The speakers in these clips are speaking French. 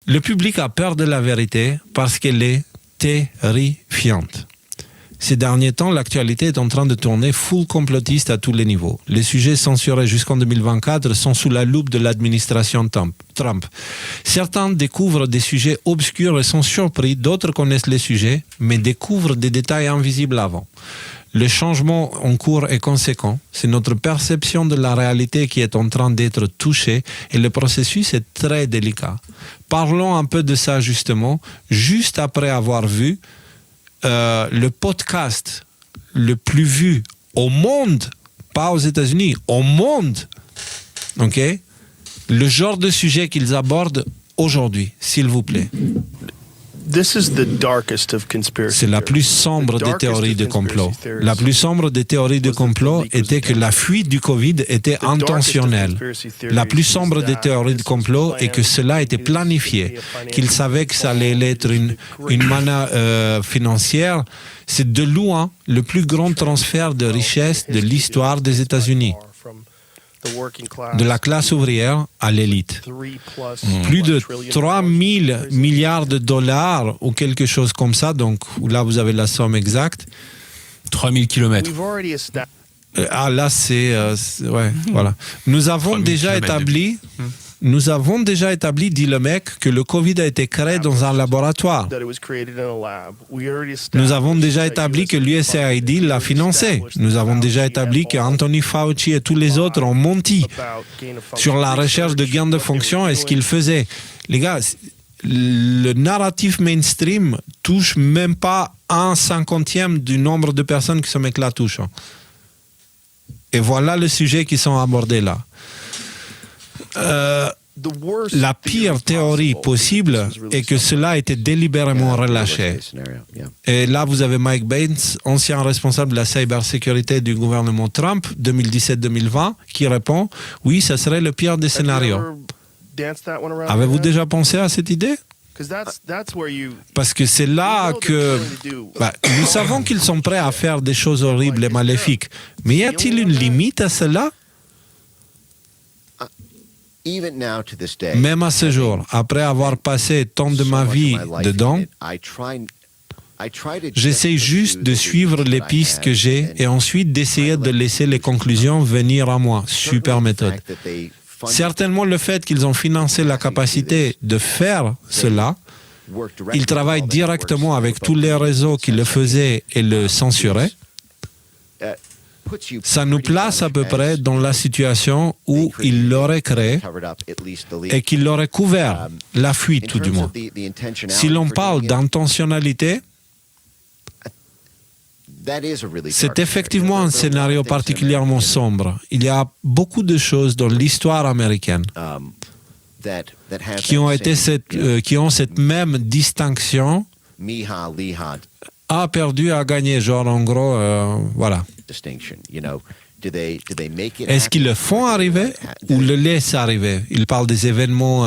Le public a peur de la vérité parce qu'elle est terrifiante. Ces derniers temps, l'actualité est en train de tourner full complotiste à tous les niveaux. Les sujets censurés jusqu'en 2024 sont sous la loupe de l'administration Trump. Certains découvrent des sujets obscurs et sont surpris, d'autres connaissent les sujets, mais découvrent des détails invisibles avant. Le changement en cours est conséquent. C'est notre perception de la réalité qui est en train d'être touchée et le processus est très délicat. Parlons un peu de ça justement, juste après avoir vu le podcast le plus vu au monde, pas aux États-Unis, au monde, ok? Le genre de sujet qu'ils abordent aujourd'hui, s'il vous plaît. C'est la plus sombre des théories de complot. La plus sombre des théories de complot était que la fuite du Covid était intentionnelle. La plus sombre des théories de complot est que cela était planifié, qu'ils savaient que ça allait être une manne financière. C'est de loin le plus grand transfert de richesse de l'histoire des États-Unis. De la classe ouvrière à l'élite. Plus de 3 000 milliards de dollars ou quelque chose comme ça, donc là vous avez la somme exacte. 3 000 kilomètres. Ah là c'est ouais, voilà. Nous avons déjà établi, dit le mec, que le Covid a été créé dans un laboratoire. Nous avons déjà établi que l'USAID l'a financé. Nous avons déjà établi qu'Anthony Fauci et tous les autres ont menti sur la recherche de gains de fonction et ce qu'ils faisaient. Les gars, le narratif mainstream touche même pas 1/50 du nombre de personnes que ce mec-là touche. Et voilà le sujet qui sont abordés là. La pire théorie possible est que cela a été délibérément relâché. Et là, vous avez Mike Baines, ancien responsable de la cybersécurité du gouvernement Trump, 2017-2020, qui répond « Oui, ça serait le pire des scénarios ». Avez-vous déjà pensé à cette idée ? Parce que c'est là que... nous savons qu'ils sont prêts à faire des choses horribles et maléfiques. Mais y a-t-il une limite à cela ? Même à ce jour, après avoir passé tant de ma vie dedans, j'essaie juste de suivre les pistes que j'ai et ensuite d'essayer de laisser les conclusions venir à moi. Super méthode. Certainement le fait qu'ils ont financé la capacité de faire cela, ils travaillent directement avec tous les réseaux qui le faisaient et le censuraient. Ça nous place à peu près dans la situation où ils l'auraient créé et qu'ils l'auraient couvert, la fuite tout du moins. Si l'on parle d'intentionnalité, c'est effectivement un scénario particulièrement sombre. Il y a beaucoup de choses dans l'histoire américaine qui ont cette même distinction. A perdu, a gagné, genre en gros, voilà. Est-ce qu'ils le font arriver ou le laissent arriver? Ils parlent des événements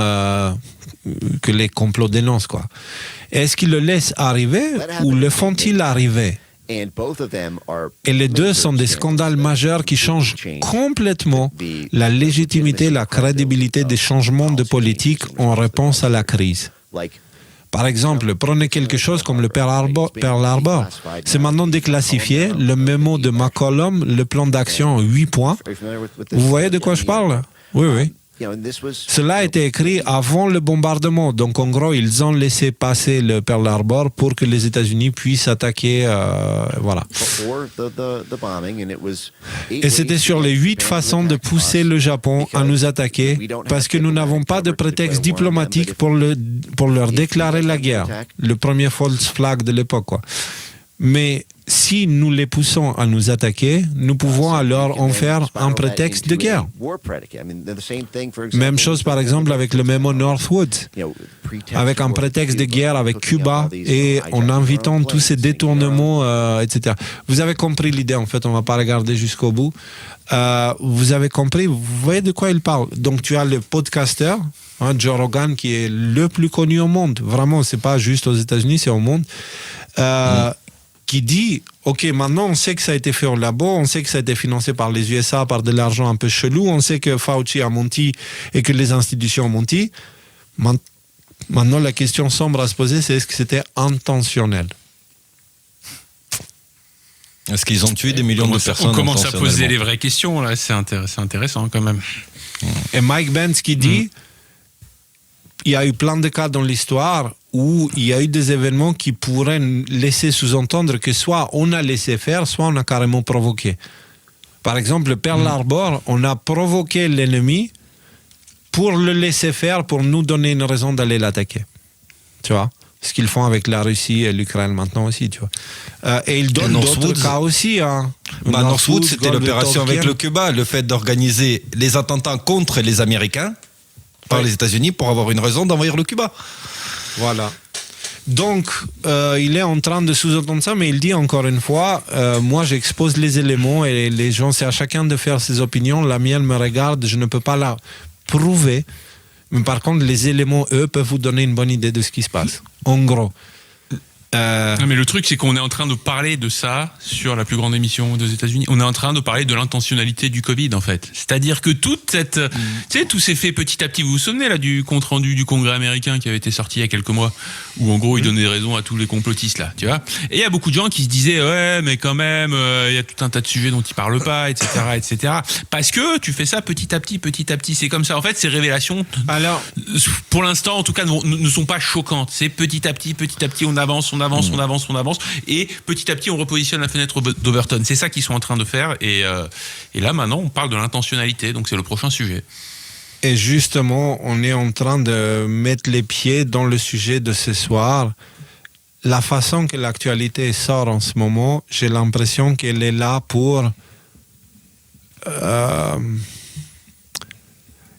que les complots dénoncent, quoi. Est-ce qu'ils le laissent arriver ou le font-ils arriver? Et les deux sont des scandales majeurs qui changent complètement la légitimité, la crédibilité des changements de politique en réponse à la crise. Par exemple, prenez quelque chose comme le Pearl Harbor. C'est maintenant déclassifié. Le mémo de McCollum, le plan d'action en 8 points. Vous voyez de quoi je parle? Oui, oui. Cela a été écrit avant le bombardement. Donc, en gros, ils ont laissé passer le Pearl Harbor pour que les États-Unis puissent attaquer. Voilà. Et c'était sur les 8 façons de pousser le Japon à nous attaquer parce que nous n'avons pas de prétexte diplomatique pour leur déclarer la guerre. Le premier false flag de l'époque, quoi. Mais si nous les poussons à nous attaquer, nous pouvons alors en faire un prétexte de guerre. Même chose par exemple avec le mémo Northwood, avec un prétexte de guerre avec Cuba et en invitant tous ces détournements, etc. Vous avez compris l'idée, en fait, on ne va pas regarder jusqu'au bout. Vous avez compris, vous voyez de quoi il parle. Donc tu as le podcasteur, Joe Rogan, qui est le plus connu au monde. Vraiment, c'est pas juste aux États-Unis, c'est au monde. Qui dit, OK, maintenant on sait que ça a été fait au labo, on sait que ça a été financé par les USA, par de l'argent un peu chelou, on sait que Fauci a menti et que les institutions ont menti. Maintenant, la question sombre à se poser, c'est est-ce que c'était intentionnel? Est-ce qu'ils ont tué des millions de personnes? On commence à poser les vraies questions, là. C'est intéressant quand même. Et Mike Benz qui dit, il y a eu plein de cas dans l'histoire où il y a eu des événements qui pourraient laisser sous-entendre que soit on a laissé faire, soit on a carrément provoqué. Par exemple, Pearl Harbor, on a provoqué l'ennemi pour le laisser faire, pour nous donner une raison d'aller l'attaquer. Tu vois? Ce qu'ils font avec la Russie et l'Ukraine maintenant aussi, tu vois. Et ils donnent d'autres cas aussi. Hein. Northwood, c'était l'opération avec le Cuba, le fait d'organiser les attentats contre les Américains par les États-Unis pour avoir une raison d'envahir le Cuba. Voilà. Donc, il est en train de sous-entendre ça, mais il dit encore une fois, moi j'expose les éléments et les gens, c'est à chacun de faire ses opinions. La mienne me regarde, je ne peux pas la prouver. Mais par contre, les éléments, eux, peuvent vous donner une bonne idée de ce qui se passe. En gros. Non, mais le truc, c'est qu'on est en train de parler de ça sur la plus grande émission des États-Unis. On est en train de parler de l'intentionnalité du Covid, en fait. C'est-à-dire que toute cette, tu sais, tout s'est fait petit à petit. Vous vous souvenez là du compte rendu du Congrès américain qui avait été sorti il y a quelques mois, où en gros il donnait raison à tous les complotistes là, tu vois. Et il y a beaucoup de gens qui se disaient ouais, mais quand même, il y a tout un tas de sujets dont ils parlent pas, etc., etc. Parce que tu fais ça petit à petit, petit à petit. C'est comme ça. En fait, ces révélations, alors, pour l'instant, en tout cas, ne sont pas choquantes. C'est petit à petit, on avance. Et petit à petit, on repositionne la fenêtre d'Overton. C'est ça qu'ils sont en train de faire. Et là, maintenant, on parle de l'intentionnalité. Donc, c'est le prochain sujet. Et justement, on est en train de mettre les pieds dans le sujet de ce soir. La façon que l'actualité sort en ce moment, j'ai l'impression qu'elle est là pour... je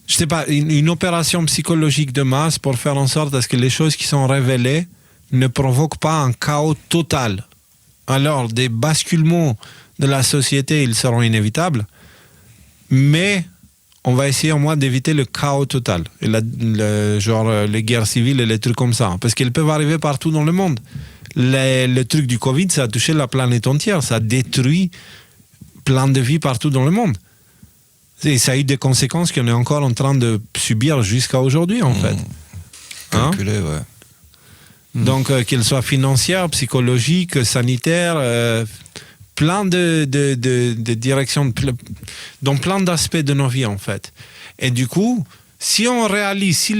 sais pas, une opération psychologique de masse pour faire en sorte à ce que les choses qui sont révélées ne provoque pas un chaos total. Alors, des basculements de la société, ils seront inévitables, mais on va essayer au moins d'éviter le chaos total, et genre les guerres civiles et les trucs comme ça, parce qu'elles peuvent arriver partout dans le monde. Le truc du Covid, ça a touché la planète entière, ça a détruit plein de vies partout dans le monde. Et ça a eu des conséquences qu'on est encore en train de subir jusqu'à aujourd'hui, en fait. Calculé, ouais. Donc, qu'elle soit financière, psychologique, sanitaire, plein de directions, dans plein d'aspects de nos vies, en fait. Et du coup, si on réalise,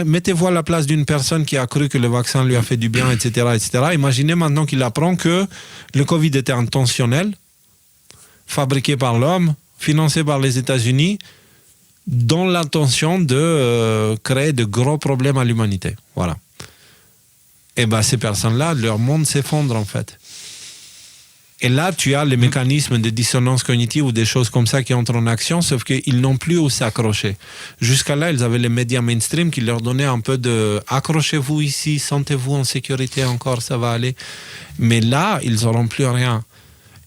mettez-vous à la place d'une personne qui a cru que le vaccin lui a fait du bien, etc., etc. Imaginez maintenant qu'il apprend que le Covid était intentionnel, fabriqué par l'homme, financé par les États-Unis, dans l'intention de créer de gros problèmes à l'humanité. Voilà. Et bien, ces personnes-là, leur monde s'effondre, en fait. Et là, tu as les mécanismes de dissonance cognitive ou des choses comme ça qui entrent en action, sauf qu'ils n'ont plus où s'accrocher. Jusqu'à là, ils avaient les médias mainstream qui leur donnaient un peu de « accrochez-vous ici, sentez-vous en sécurité encore, ça va aller ». Mais là, ils n'auront plus rien.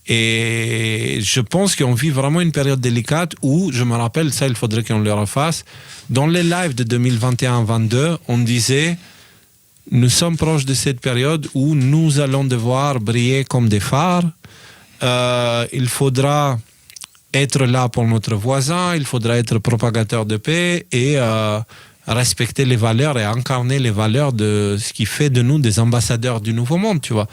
Et je pense qu'on vit vraiment une période délicate où, je me rappelle, ça, il faudrait qu'on le refasse, dans les lives de 2021-22, on disait... Nous sommes proches de cette période où nous allons devoir briller comme des phares. Il faudra être là pour notre voisin, il faudra être propagateur de paix et respecter les valeurs et incarner les valeurs de ce qui fait de nous des ambassadeurs du Nouveau Monde, tu vois.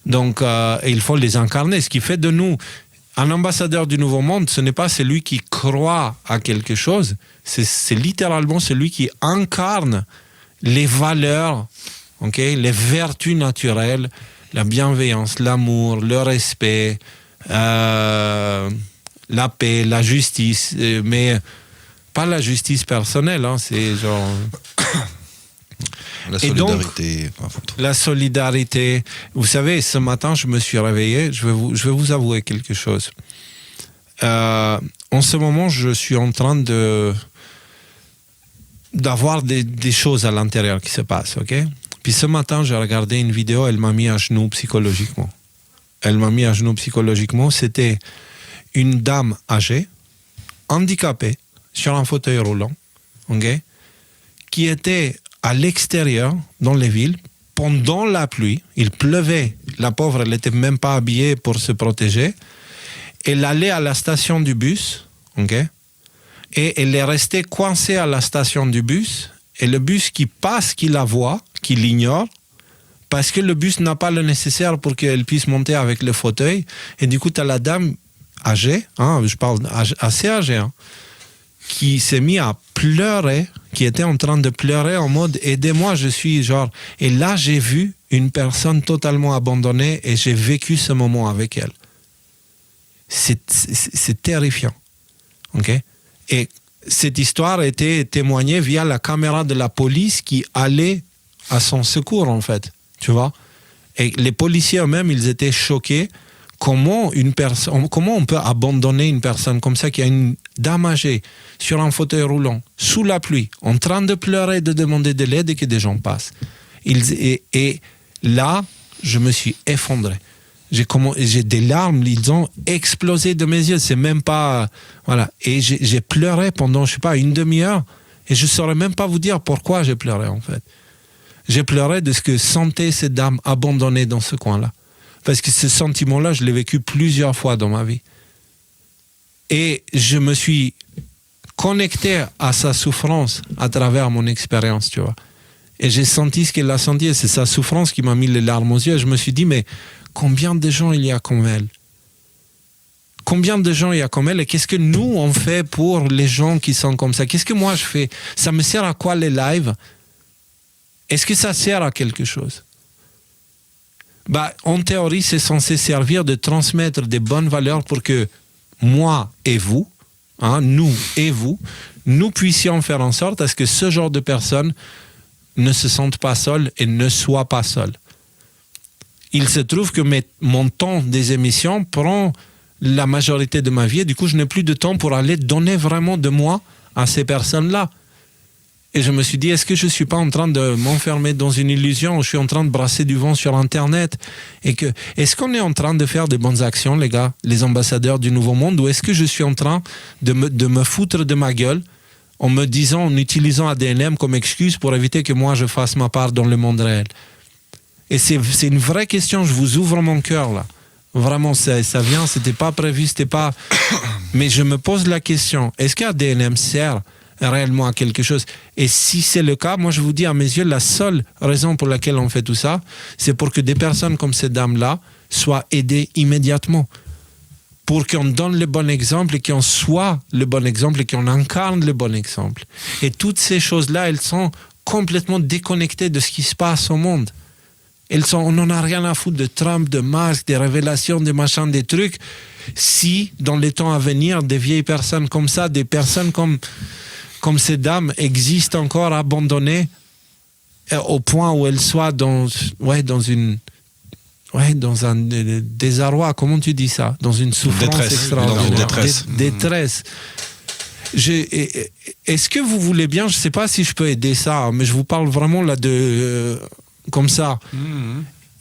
Donc, il faut les incarner. Ce qui fait de nous un ambassadeur du Nouveau Monde, ce n'est pas celui qui croit à quelque chose, c'est littéralement celui qui incarne les valeurs, les vertus naturelles, la bienveillance, l'amour, le respect, la paix, la justice, mais pas la justice personnelle, c'est genre... La solidarité. La solidarité. Vous savez, ce matin, je me suis réveillé, je vais vous avouer quelque chose. En ce moment, je suis en train d'avoir des choses à l'intérieur qui se passent, ok? Puis ce matin, j'ai regardé une vidéo, elle m'a mis à genoux psychologiquement. C'était une dame âgée, handicapée, sur un fauteuil roulant, ok? Qui était à l'extérieur, dans les villes, pendant la pluie. Il pleuvait. La pauvre, elle n'était même pas habillée pour se protéger. Elle allait à la station du bus, ok? Et elle est restée coincée à la station du bus et le bus qui passe, qui la voit, qui l'ignore, parce que le bus n'a pas le nécessaire pour qu'elle puisse monter avec le fauteuil. Et du coup, tu as la dame âgée, je parle assez âgée, qui s'est mise à pleurer, qui était en train de pleurer en mode « aidez-moi, je suis genre... » Et là, j'ai vu une personne totalement abandonnée et j'ai vécu ce moment avec elle. C'est terrifiant. Okay? Et cette histoire a été témoignée via la caméra de la police qui allait à son secours, en fait. Tu vois? Et les policiers eux-mêmes, ils étaient choqués. Comment on peut abandonner une personne comme ça qui a une dame âgée sur un fauteuil roulant, sous la pluie, en train de pleurer, de demander de l'aide et que des gens passent. Et là, je me suis effondré. J'ai des larmes, ils ont explosé de mes yeux. C'est même pas... Voilà. Et j'ai pleuré pendant, je sais pas, une demi-heure. Et je saurais même pas vous dire pourquoi j'ai pleuré, en fait. J'ai pleuré de ce que sentait cette dame abandonnée dans ce coin-là. Parce que ce sentiment-là, je l'ai vécu plusieurs fois dans ma vie. Et je me suis connecté à sa souffrance à travers mon expérience, tu vois. Et j'ai senti ce qu'elle a senti. Et c'est sa souffrance qui m'a mis les larmes aux yeux. Et je me suis dit, mais combien de gens il y a comme elle? Combien de gens il y a comme elle? Et qu'est-ce que nous, on fait pour les gens qui sont comme ça? Qu'est-ce que moi, je fais? Ça me sert à quoi les lives? Est-ce que ça sert à quelque chose? En théorie, c'est censé servir de transmettre des bonnes valeurs pour que moi et vous, nous et vous, nous puissions faire en sorte à ce que ce genre de personnes ne se sentent pas seules et ne soient pas seules. Il se trouve que mon temps des émissions prend la majorité de ma vie et du coup, je n'ai plus de temps pour aller donner vraiment de moi à ces personnes-là. Et je me suis dit, est-ce que je ne suis pas en train de m'enfermer dans une illusion où je suis en train de brasser du vent sur Internet? Est-ce qu'on est en train de faire de bonnes actions, les gars, les ambassadeurs du Nouveau Monde, ou est-ce que je suis en train de me foutre de ma gueule en utilisant ADNM comme excuse pour éviter que moi je fasse ma part dans le monde réel? Et c'est une vraie question, je vous ouvre mon cœur là. Vraiment, ça vient, c'était pas prévu, c'était pas... Mais je me pose la question, est-ce qu'ADNM sert réellement à quelque chose? Et si c'est le cas, moi je vous dis à mes yeux, la seule raison pour laquelle on fait tout ça, c'est pour que des personnes comme cette dame-là soient aidées immédiatement. Pour qu'on donne le bon exemple et qu'on soit le bon exemple et qu'on incarne le bon exemple. Et toutes ces choses-là, elles sont complètement déconnectées de ce qui se passe au monde. On n'en a rien à foutre de Trump, de Musk, des révélations, des machins, des trucs. Si, dans les temps à venir, des vieilles personnes comme ça, des personnes comme ces dames existent encore abandonnées au point où elles soient dans un désarroi, comment tu dis ça? Dans une souffrance extraordinaire. Détresse. Est-ce que vous voulez bien, je ne sais pas si je peux aider ça, mais je vous parle vraiment là comme ça.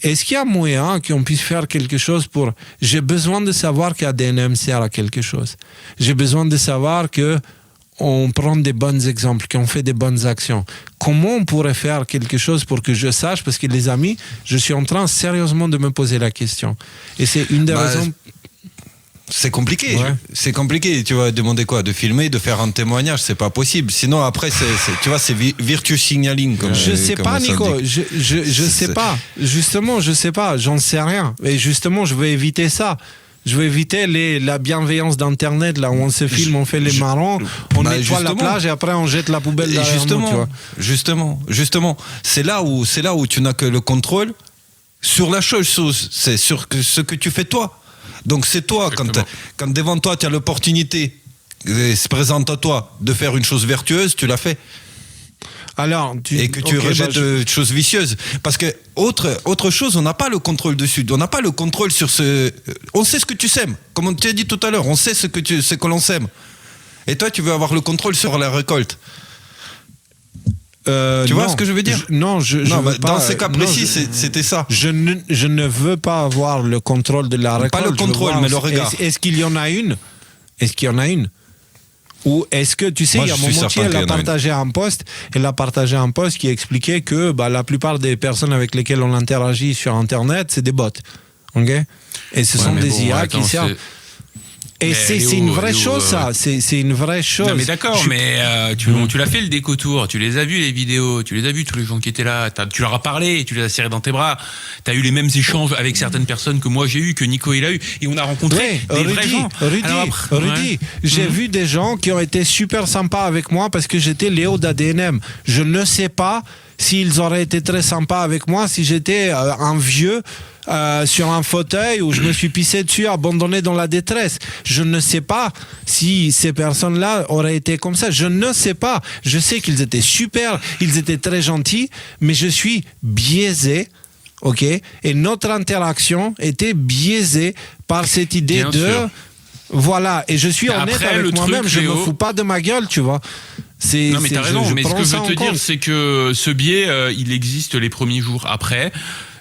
Est-ce qu'il y a moyen qu'on puisse faire quelque chose pour... J'ai besoin de savoir qu'ADNM sert à quelque chose. J'ai besoin de savoir qu'on prend des bons exemples, qu'on fait des bonnes actions. Comment on pourrait faire quelque chose pour que je sache? Parce que les amis, je suis en train sérieusement de me poser la question. Et c'est une des raisons... C'est compliqué. Ouais. C'est compliqué. Tu vas demander quoi? De filmer, de faire un témoignage, c'est pas possible. Sinon après, tu vois, c'est virtue signaling. Je sais pas, Nico. Je sais pas. Justement, je sais pas. J'en sais rien. Et justement, je veux éviter ça. Je veux éviter la bienveillance d'Internet, là où on se filme, on fait les marrons, on nettoie la plage et après on jette la poubelle derrière nous, tu vois. Justement. C'est là où tu n'as que le contrôle sur la chose. C'est sur ce que tu fais toi. Donc c'est toi, quand devant toi tu as l'opportunité, se présente à toi de faire une chose vertueuse, tu l'as fait. Alors, et que tu rejettes de choses vicieuses. Parce que autre chose, on n'a pas le contrôle dessus. On n'a pas le contrôle sur ce... On sait ce que tu sèmes. Comme on t'a dit tout à l'heure, on sait ce que l'on sème. Et toi, tu veux avoir le contrôle sur la récolte. Tu vois ce que je veux dire? Non, dans ces cas précis, c'était ça. Je ne veux pas avoir le contrôle de la récolte. Pas le contrôle, mais le regard. Est-ce qu'il y en a une? Ou est-ce que, tu sais, il y a un moment où elle a partagé un post qui expliquait que la plupart des personnes avec lesquelles on interagit sur Internet, c'est des bots. Okay? Et ce sont des IA qui servent. Et c'est une vraie chose, ça. C'est une vraie chose. Non, mais d'accord, mais tu l'as fait le déco-tour, tu les as vus les vidéos, tu les as vus tous les gens qui étaient là, tu leur as parlé, tu les as serrés dans tes bras, tu as eu les mêmes échanges avec certaines personnes que moi j'ai eu, que Nico il a eu, et on a rencontré des vrais gens. Rudy, j'ai vu des gens qui ont été super sympas avec moi parce que j'étais Léo d'ADNM. Je ne sais pas s'ils auraient été très sympas avec moi si j'étais un vieux sur un fauteuil où je me suis pissé dessus, abandonné dans la détresse. Je ne sais pas si ces personnes-là auraient été comme ça. Je ne sais pas. Je sais qu'ils étaient super, ils étaient très gentils, mais je suis biaisé, ok? Et notre interaction était biaisée par cette idée Bien de... sûr. Voilà, et je suis honnête Après, avec moi-même, je me Léo, fous pas de ma gueule, tu vois. Non mais t'as raison, mais ce que je veux te dire, compte. c'est que ce biais, il existe les premiers jours. Après,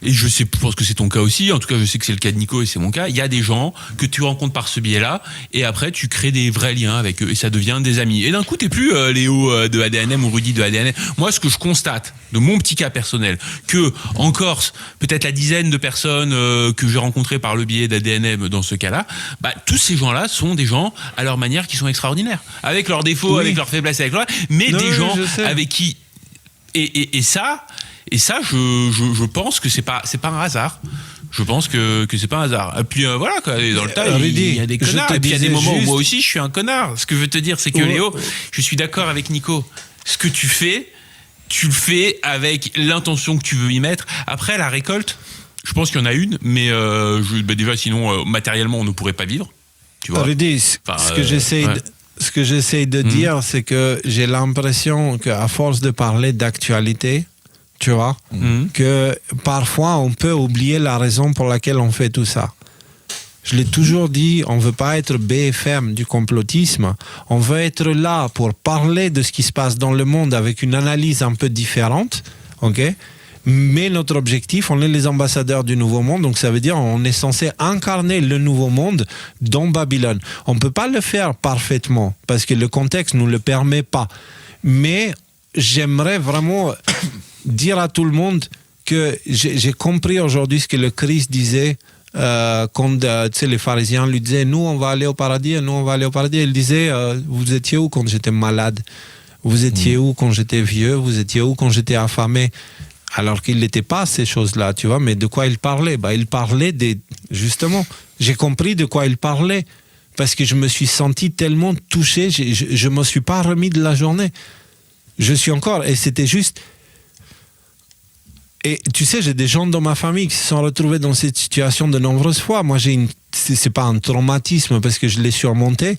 et je pense que c'est ton cas aussi, en tout cas je sais que c'est le cas de Nico et c'est mon cas, il y a des gens que tu rencontres par ce biais-là, et après tu crées des vrais liens avec eux, et ça devient des amis. Et d'un coup t'es plus Léo de ADNM ou Rudy de ADNM. Moi ce que je constate, de mon petit cas personnel, que en Corse, peut-être la dizaine de personnes que j'ai rencontrées par le biais d'ADNM dans ce cas-là, bah, tous ces gens-là sont des gens à leur manière qui sont extraordinaires, avec leurs défauts, avec leurs faiblesses, avec leurs... mais Non, des gens avec qui... Et ça, je pense que c'est pas un hasard. Je pense que c'est pas un hasard. Et puis voilà, quoi, dans le tas, il y a des connards. Et puis il y a des moments où moi aussi je suis un connard. Ce que je veux te dire, c'est que Léo, je suis d'accord avec Nico. Ce que tu fais, tu le fais avec l'intention que tu veux y mettre. Après, la récolte, je pense qu'il y en a une, mais déjà, sinon, matériellement, on ne pourrait pas vivre. Tu vois. Rudy, ce que j'essaie de dire, c'est que j'ai l'impression qu'à force de parler d'actualité, tu vois, que parfois on peut oublier la raison pour laquelle on fait tout ça. Je l'ai toujours dit, on ne veut pas être BFM du complotisme, on veut être là pour parler de ce qui se passe dans le monde avec une analyse un peu différente, ok ? Mais notre objectif, on est les ambassadeurs du Nouveau Monde, donc ça veut dire on est censé incarner le Nouveau Monde dans Babylone. On ne peut pas le faire parfaitement, parce que le contexte ne nous le permet pas. Mais j'aimerais vraiment dire à tout le monde que j'ai compris aujourd'hui ce que le Christ disait quand les pharisiens lui disaient « Nous, on va aller au paradis, nous, on va aller au paradis ». Il disait « Vous étiez où quand j'étais malade ? Vous étiez où quand j'étais vieux ? Vous étiez où quand j'étais affamé ?» Alors qu'il n'était pas ces choses-là, tu vois, mais de quoi il parlait ? Il parlait justement, j'ai compris de quoi il parlait, parce que je me suis senti tellement touché, je ne me suis pas remis de la journée. Je suis encore, et c'était juste... Et tu sais, j'ai des gens dans ma famille qui se sont retrouvés dans cette situation de nombreuses fois. Moi, c'est pas un traumatisme parce que je l'ai surmonté,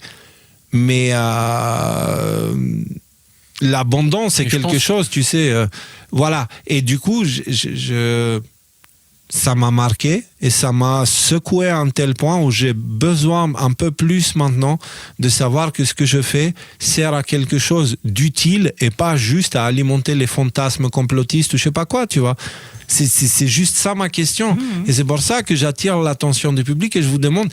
mais l'abondance, c'est quelque chose, tu sais. Voilà. Et du coup, ça m'a marqué et ça m'a secoué à un tel point où j'ai besoin un peu plus maintenant de savoir que ce que je fais sert à quelque chose d'utile et pas juste à alimenter les fantasmes complotistes ou je sais pas quoi, tu vois. C'est juste ça ma question. Et c'est pour ça que j'attire l'attention du public et je vous demande,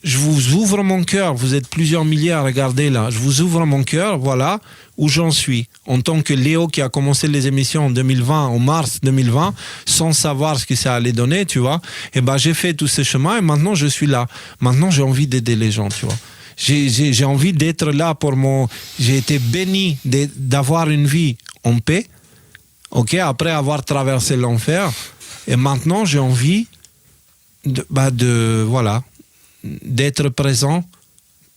je vous ouvre mon cœur, vous êtes plusieurs milliers à regarder là, je vous ouvre mon cœur, voilà où j'en suis. En tant que Léo qui a commencé les émissions en 2020, en mars 2020, sans savoir ce que ça allait donner, tu vois, et j'ai fait tout ce chemin et maintenant je suis là. Maintenant j'ai envie d'aider les gens, tu vois. J'ai envie d'être là pour j'ai été béni d'avoir une vie en paix, ok, après avoir traversé l'enfer, et maintenant j'ai envie d'être présent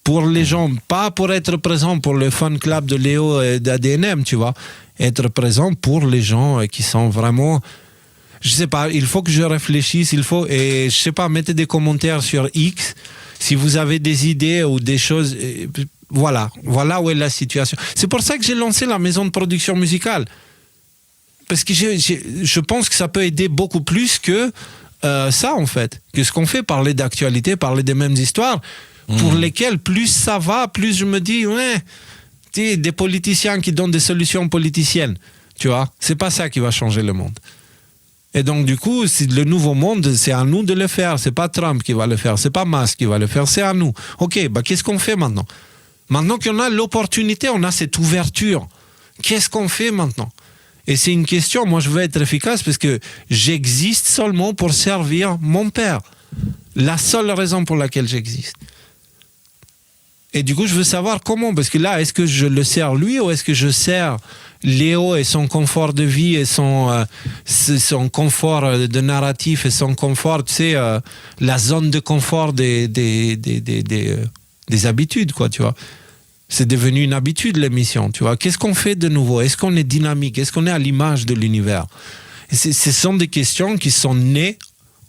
pour les gens, pas pour être présent pour le fan club de Léo et d'ADNM, tu vois, être présent pour les gens qui sont vraiment, je sais pas, il faut que je réfléchisse, et je sais pas, mettez des commentaires sur X, si vous avez des idées ou des choses, voilà où est la situation. C'est pour ça que j'ai lancé la maison de production musicale, parce que je pense que ça peut aider beaucoup plus que ça en fait, que ce qu'on fait, parler d'actualité, parler des mêmes histoires, pour lesquelles plus ça va, plus je me dis, des politiciens qui donnent des solutions politiciennes, tu vois, c'est pas ça qui va changer le monde. Et donc du coup, le nouveau monde, c'est à nous de le faire, c'est pas Trump qui va le faire, c'est pas Musk qui va le faire, c'est à nous. Ok, qu'est-ce qu'on fait maintenant ? Maintenant qu'on a l'opportunité, on a cette ouverture, qu'est-ce qu'on fait maintenant ? Et c'est une question, moi je veux être efficace parce que j'existe seulement pour servir mon père. La seule raison pour laquelle j'existe. Et du coup, je veux savoir comment, parce que là, est-ce que je le sers lui ou est-ce que je sers Léo et son confort de vie et son confort de narratif et son confort, tu sais, la zone de confort des habitudes, quoi, tu vois. C'est devenu une habitude, l'émission, tu vois. Qu'est-ce qu'on fait de nouveau? Est-ce qu'on est dynamique? Est-ce qu'on est à l'image de l'univers? Et ce sont des questions qui sont nées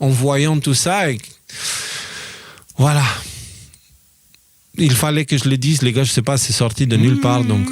en voyant tout ça. Et voilà. Il fallait que je le dise, les gars, je sais pas, c'est sorti de nulle part, donc...